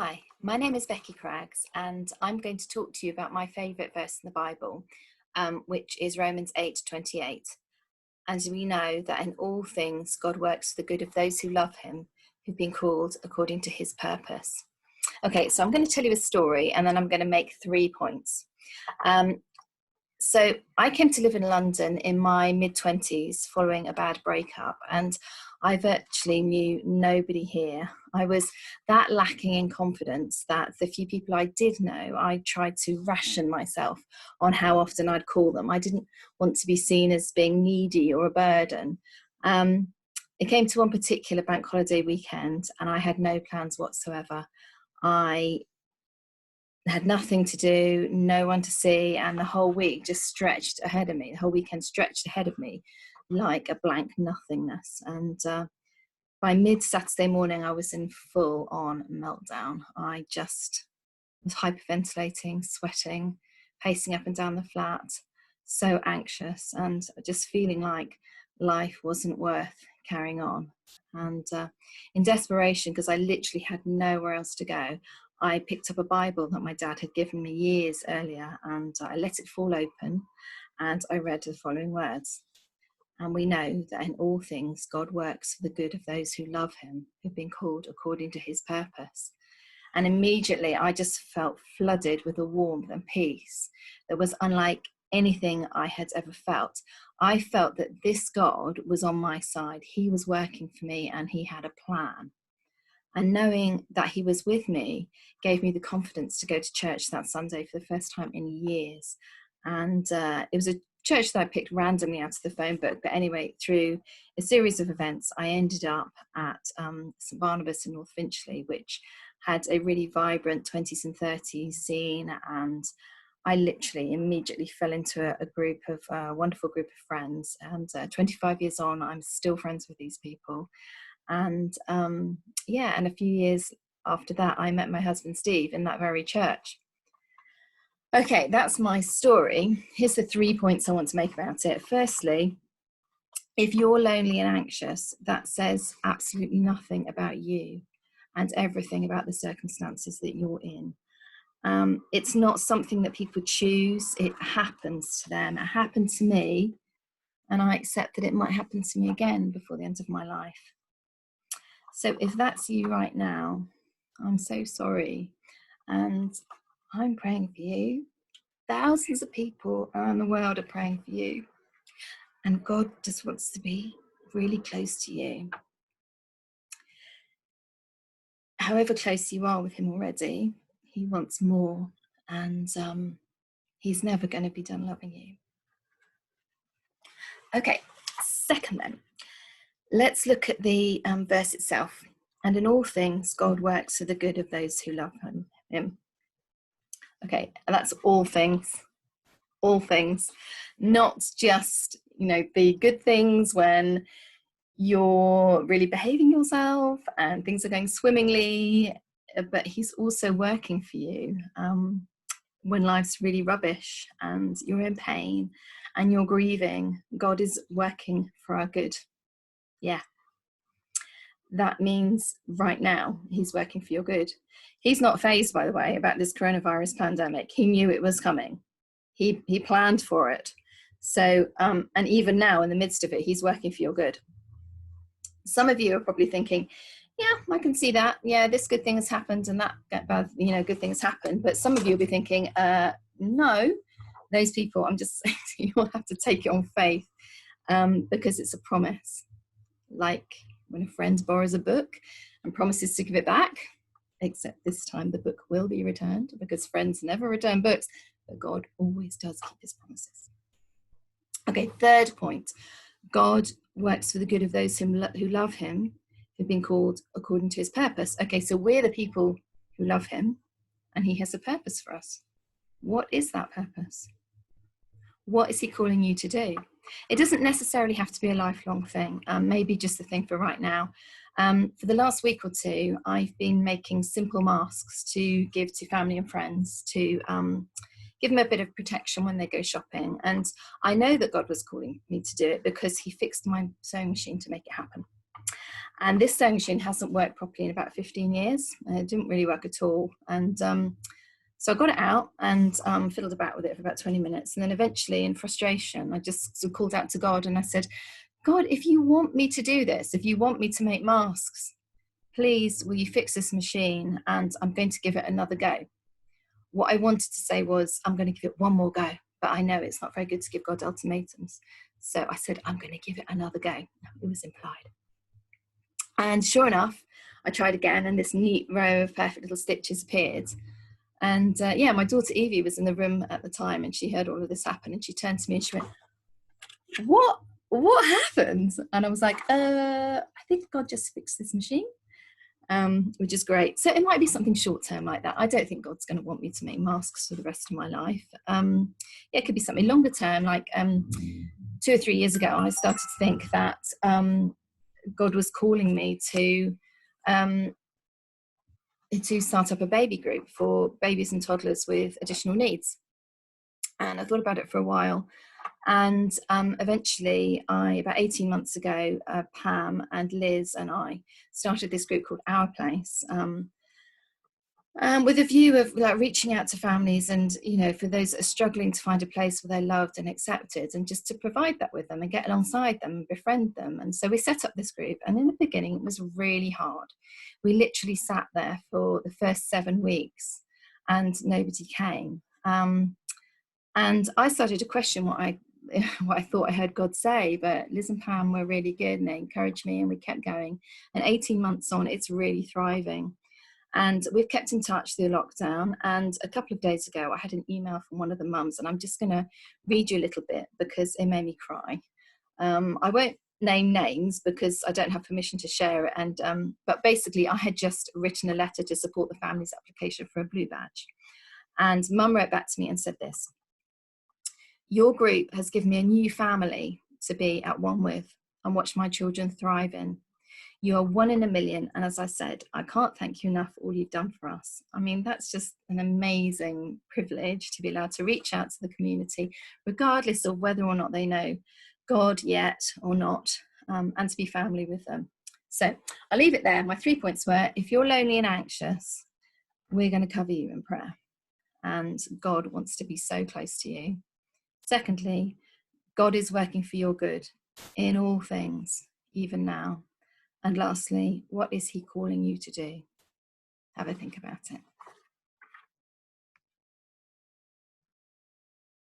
Hi, my name is Becky Craggs, and I'm going to talk to you about my favourite verse in the Bible, which is Romans 8:28. And we know that in all things God works for the good of those who love him, who've been called according to his purpose. Okay, so I'm going to tell you a story, and then I'm going to make 3 points. So I came to live in London in my mid-20s following a bad breakup, and I virtually knew nobody here. I was that lacking in confidence that the few people I did know, I tried to ration myself on how often I'd call them. I didn't want to be seen as being needy or a burden. It came to one particular bank holiday weekend, and I had no plans whatsoever. I had nothing to do, no one to see, and the whole week just stretched ahead of me. The whole weekend stretched ahead of me like a blank nothingness. And by mid-Saturday morning, I was in full-on meltdown. I just was hyperventilating, sweating, pacing up and down the flat, so anxious, and just feeling like life wasn't worth carrying on. And in desperation, because I literally had nowhere else to go, I picked up a Bible that my dad had given me years earlier, and I let it fall open, and I read the following words. And we know that in all things God works for the good of those who love him, who've been called according to his purpose. And immediately I just felt flooded with a warmth and peace that was unlike anything I had ever felt. I felt that this God was on my side. He was working for me, and he had a plan. And knowing that he was with me gave me the confidence to go to church that Sunday for the first time in years. And it was a church that I picked randomly out of the phone book. But anyway, through a series of events, I ended up at St Barnabas in North Finchley, which had a really vibrant 20s and 30s scene. And I literally immediately fell into a wonderful group of friends. And 25 years on, I'm still friends with these people. And and a few years after that, I met my husband Steve in that very church. Okay, that's my story. Here's the 3 points I want to make about it. Firstly, if you're lonely and anxious, that says absolutely nothing about you and everything about the circumstances that you're in. It's not something that people choose. It happens to them. It happened to me, and I accept that it might happen to me again before the end of my life. So if that's you right now, I'm so sorry. And I'm praying for you. Thousands of people around the world are praying for you. And God just wants to be really close to you. However close you are with him already, he wants more. And he's never going to be done loving you. Okay, second then, let's look at the verse itself. And in all things, God works for the good of those who love him. Okay, and that's all things, not just, the good things when you're really behaving yourself and things are going swimmingly, but he's also working for you when life's really rubbish and you're in pain and you're grieving. God is working for our good. Yeah. That means right now he's working for your good. He's not fazed, by the way, about this coronavirus pandemic. He knew it was coming. He planned for it. So, and even now in the midst of it, he's working for your good. Some of you are probably thinking, yeah, I can see that. Yeah, this good thing has happened and that bad, good thing has happened. But some of you will be thinking, no, those people, I'm just saying you'll have to take it on faith because it's a promise. Like when a friend borrows a book and promises to give it back, except this time the book will be returned because friends never return books, but God always does keep his promises. Okay, third point, God works for the good of those who love him, who've been called according to his purpose. Okay, so we're the people who love him, and he has a purpose for us. What is that purpose? What is he calling you to do? It doesn't necessarily have to be a lifelong thing, maybe just the thing for right now. For the last week or two, I've been making simple masks to give to family and friends to give them a bit of protection when they go shopping. And I know that God was calling me to do it because he fixed my sewing machine to make it happen. And this sewing machine hasn't worked properly in about 15 years. It didn't really work at all. And so I got it out and fiddled about with it for about 20 minutes. And then eventually, in frustration, I just sort of called out to God and I said, God, if you want me to do this, if you want me to make masks, please, will you fix this machine? And I'm going to give it another go. What I wanted to say was, I'm going to give it one more go. But I know it's not very good to give God ultimatums. So I said, I'm going to give it another go. It was implied. And sure enough, I tried again, and this neat row of perfect little stitches appeared. And yeah, my daughter Evie was in the room at the time, and she heard all of this happen, and she turned to me and she went, what happened? And I was like, I think God just fixed this machine, which is great. So it might be something short term like that. I don't think God's going to want me to make masks for the rest of my life. Yeah, it could be something longer term, like 2 or 3 years ago, I started to think that God was calling me to start up a baby group for babies and toddlers with additional needs. And I thought about it for a while. And eventually, about 18 months ago, Pam and Liz and I started this group called Our Place, with a view of reaching out to families and, for those that are struggling to find a place where they're loved and accepted, and just to provide that with them and get alongside them and befriend them. And so we set up this group, and in the beginning it was really hard. We literally sat there for the first 7 weeks and nobody came. And I started to question what I thought I heard God say, but Liz and Pam were really good and they encouraged me, and we kept going. And 18 months on, it's really thriving. And we've kept in touch through lockdown. And a couple of days ago, I had an email from one of the mums, and I'm just going to read you a little bit because it made me cry. I won't name names because I don't have permission to share it. And but basically, I had just written a letter to support the family's application for a blue badge. And Mum wrote back to me and said this: "Your group has given me a new family to be at one with and watch my children thrive in. You are 1 in a million. And as I said, I can't thank you enough for all you've done for us." I mean, that's just an amazing privilege to be allowed to reach out to the community, regardless of whether or not they know God yet or not, and to be family with them. So I'll leave it there. My 3 points were: if you're lonely and anxious, we're going to cover you in prayer. And God wants to be so close to you. Secondly, God is working for your good in all things, even now. And lastly, what is he calling you to do? Have a think about it.